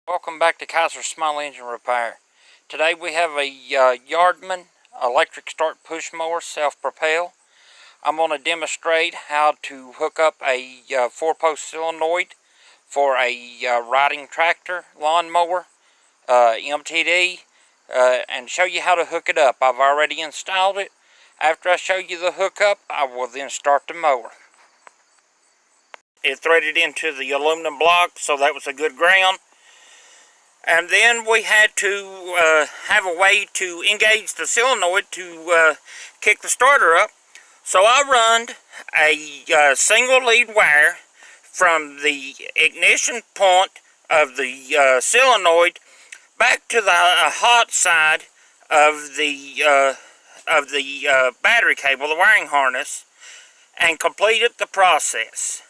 Welcome back to Kaiser Small Engine Repair. Today we have a Yardman electric start push mower, self-propel. I'm going to demonstrate how to hook up a 4-post solenoid for a riding tractor lawn mower, MTD, and show you how to hook it up. I've already installed it. After I show you the hookup, I will then start the mower. It threaded into the aluminum block, so that was a good ground. And then we had to have a way to engage the solenoid to kick the starter up. So I run a single lead wire from the ignition point of the solenoid back to the hot side of the battery cable, the wiring harness, and completed the process.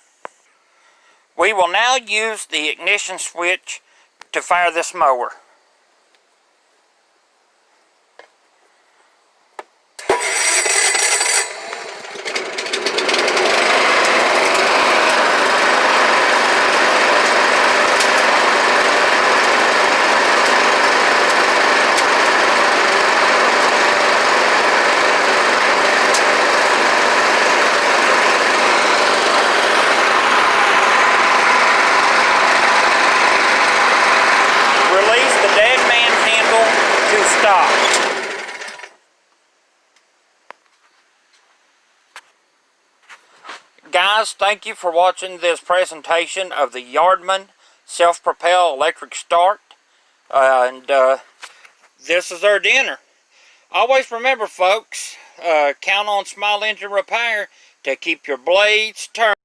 We will now use the ignition switch to fire this mower. Guys, thank you for watching this presentation of the Yardman self-propel electric start. This is our dinner. Always remember, folks, count on Small Engine Repair to keep your blades turned.